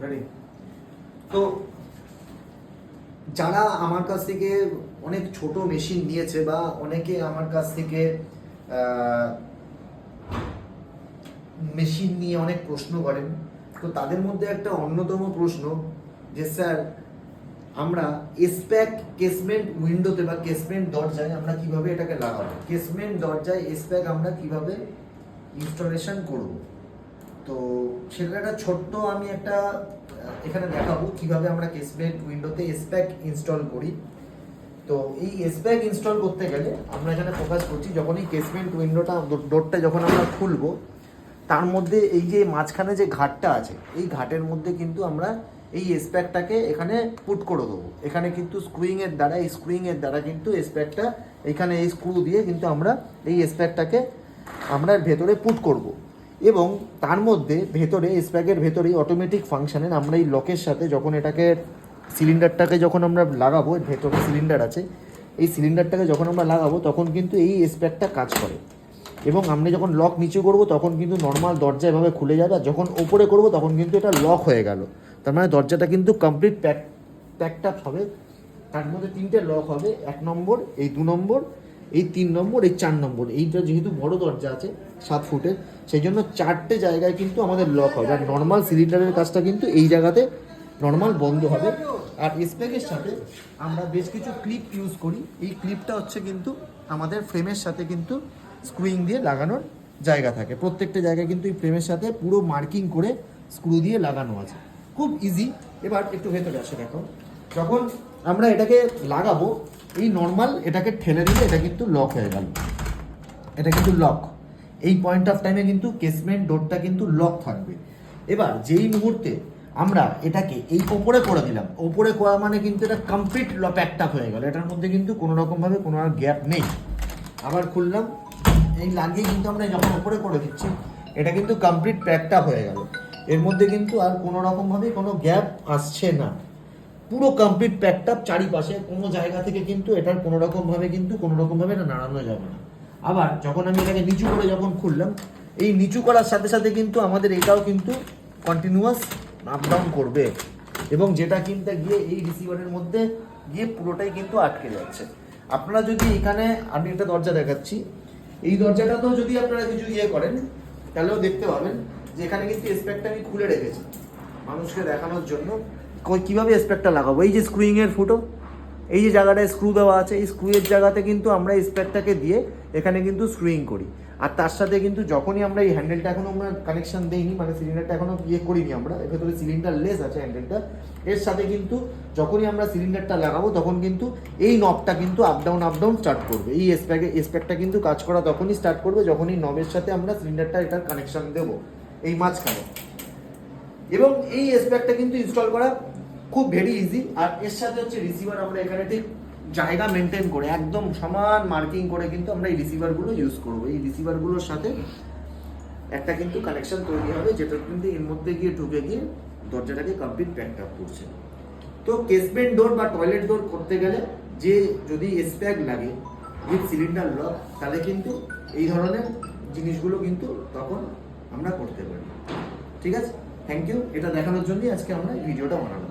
Ready? তো যারা আমার কাছ থেকে অনেক ছোট মেশিন নিয়েছে বা অনেকে আমার কাছ থেকে মেশিন নিয়ে অনেক প্রশ্ন করেন, তো তাদের মধ্যে একটা অন্যতম প্রশ্ন যে স্যার আমরা এসপ্যাক কেসমেন্ট উইন্ডোতে বা কেসমেন্ট দরজায় আমরা কিভাবে এটাকে লাগাবো, কেসমেন্ট দরজায় এসপ্যাক আমরা কিভাবে ইনস্টলেশন করব। তো সেটা একটা ছোট্ট আমি একটা এখানে দেখাবো কিভাবে আমরা কেসমেন্ট উইন্ডোতে এসপ্যাক ইনস্টল করি। তো এই এসপ্যাক ইনস্টল করতে গেলে আমরা এখানে ফোকাস করছি যখন এই কেসমেন্ট উইন্ডোটা ডোরটা যখন আমরা খুলবো, তার মধ্যে এই যে মাঝখানে যে ঘাটটা আছে এই ঘাটের মধ্যে কিন্তু আমরা এই এসপ্যাকটাকে এখানে পুট করে দেবো। এখানে কিন্তু স্ক্রুইংয়ের দ্বারা কিন্তু এসপ্যাকটা এখানে এই স্ক্রু দিয়ে কিন্তু আমরা এই এসপ্যাকটাকে আমরা ভেতরে পুট করব। এবং তার মধ্যে ভেতরে এসপ্যাকের ভেতরেই অটোমেটিক ফাংশানের আমরা এই লকের সাথে যখন এটাকে সিলিন্ডারটাকে যখন আমরা লাগাবো, ভেতরে সিলিন্ডার আছে, এই সিলিন্ডারটাকে যখন আমরা লাগাবো তখন কিন্তু এই এসপ্যাকটা কাজ করে। এবং আমরা যখন লক নিচু করব তখন কিন্তু নর্মাল দরজা এভাবে খুলে যাবে, আর যখন ওপরে করব তখন কিন্তু এটা লক হয়ে গেল। তার মানে দরজাটা কিন্তু কমপ্লিট প্যাকড আপ হবে। তার মধ্যে 3টে লক হবে, 1 নম্বর, এই 2 নম্বর, এই 3 নম্বর, এই 4 নম্বর। এইটা যেহেতু বড় দরজা আছে 7 ফুটের, সেই জন্য 4টে জায়গায় কিন্তু আমাদের লক হবে। আর নর্মাল সিলিন্ডারের কাজটা কিন্তু এই জায়গাতে নর্মাল বন্ধ হবে। আর এসপ্যাকের সাথে আমরা বেশ কিছু ক্লিপ ইউজ করি। এই ক্লিপটা হচ্ছে কিন্তু আমাদের ফ্রেমের সাথে কিন্তু স্ক্রুইং দিয়ে লাগানোর জায়গা থাকে, প্রত্যেকটা জায়গায় কিন্তু এই ফ্রেমের সাথে পুরো মার্কিং করে স্ক্রু দিয়ে লাগানো আছে, খুব ইজি। এবার একটু ভেতরে আসে দেখো, যখন আমরা এটাকে লাগাবো এই নর্মাল এটাকে ঠেলে দিলে এটা কিন্তু লক হয়ে গেল, এটা কিন্তু লক। এই পয়েন্ট অফ টাইমে কিন্তু কেসমেন্ট ডোরটা কিন্তু লক থাকবে। এবার যেই মুহূর্তে আমরা এটাকে এই ওপরে করে দিলাম, ওপরে করা মানে কিন্তু এটা কমপ্লিট প্যাকড আপ হয়ে গেল, এটার মধ্যে কিন্তু কোনো রকমভাবে কোনো আর গ্যাপ নেই। আবার খুললাম, এই লাগিয়ে কিন্তু আমরা যখন ওপরে করে দিচ্ছি এটা কিন্তু কমপ্লিট প্যাকড আপ হয়ে গেল, এর মধ্যে কিন্তু আর কোনো রকমভাবে কোনো গ্যাপ আসছে না, পুরো কমপ্লিট প্যাকড আপ। চারিপাশে কোনো জায়গা থেকে কিন্তু এটার কোনো রকমভাবে এটা নাড়ানো যাবে না। আবার যখন আমি এটাকে নিচু করে যখন খুললাম, এই নিচু করার সাথে সাথে কিন্তু আমাদের এটাও কিন্তু কন্টিনিউয়াস আপ ডাউন করবে, এবং যেটা কিন্তু গিয়ে এই রিসিভারের মধ্যে গিয়ে পুরোটাই কিন্তু আটকে যাচ্ছে। আপনারা যদি এখানে, আমি একটা দরজা দেখাচ্ছি, এই দরজাটাতেও যদি আপনারা কিছু করেন তাহলেও দেখতে পাবেন যে এখানে কিন্তু এসপ্যাকটা আমি খুলে রেখেছি মানুষকে দেখানোর জন্য কিভাবে এসপ্যাকটা লাগাবো। এই যে স্ক্রুইংয়ের ফুটো, এই যে জায়গাটায় স্ক্রু দেওয়া আছে, এই স্ক্রুয়ের জায়গাতে কিন্তু আমরা এসপ্যাকটাকে দিয়ে এখানে কিন্তু স্ক্রুইং করি। আর তার সাথে কিন্তু যখনই আমরা এই হ্যান্ডেলটা এখনো আমরা কানেকশন দিইনি, মানে সিলিন্ডারটা এখনো করিনি আমরা, এর ভেতরে সিলিন্ডার লেস আছে হ্যান্ডেলটা, এর সাথে কিন্তু যখনই আমরা সিলিন্ডারটা লাগাবো তখন কিন্তু এই নবটা কিন্তু আপ ডাউন স্টার্ট করবে। এই এসপ্যাকটা কিন্তু কাজ করা তখনই স্টার্ট করবে যখন এই নবের সাথে আমরা সিলিন্ডারটা এটার কানেকশন দেবো এই মাঝখানে। এবং এই এসপ্যাকটা কিন্তু ইনস্টল করা খুব ভেরি ইজি। আর এর সাথে হচ্ছে রিসিভার, আমরা এখানে ঠিক জায়গা মেনটেন করে একদম সমান মার্কিং করে কিন্তু আমরা এই রিসিভারগুলো ইউজ করবো। এই রিসিভারগুলোর সাথে একটা কিন্তু কানেকশন তৈরি হবে, যেটা কিন্তু এর মধ্যে গিয়ে ঢুকে গিয়ে দরজাটাকে কমপ্লিট প্যাকড আপ করছে। তো কেসমেন্ট ডোর বা টয়লেট ডোর করতে গেলে যে যদি এসপ্যাক লাগে উইথ সিলিন্ডার লক, তাহলে কিন্তু এই ধরনের জিনিসগুলো কিন্তু তখন আমরা করতে পারি। ঠিক আছে, থ্যাংক ইউ। এটা দেখানোর জন্যই আজকে আমরা এই ভিডিওটা বানালাম।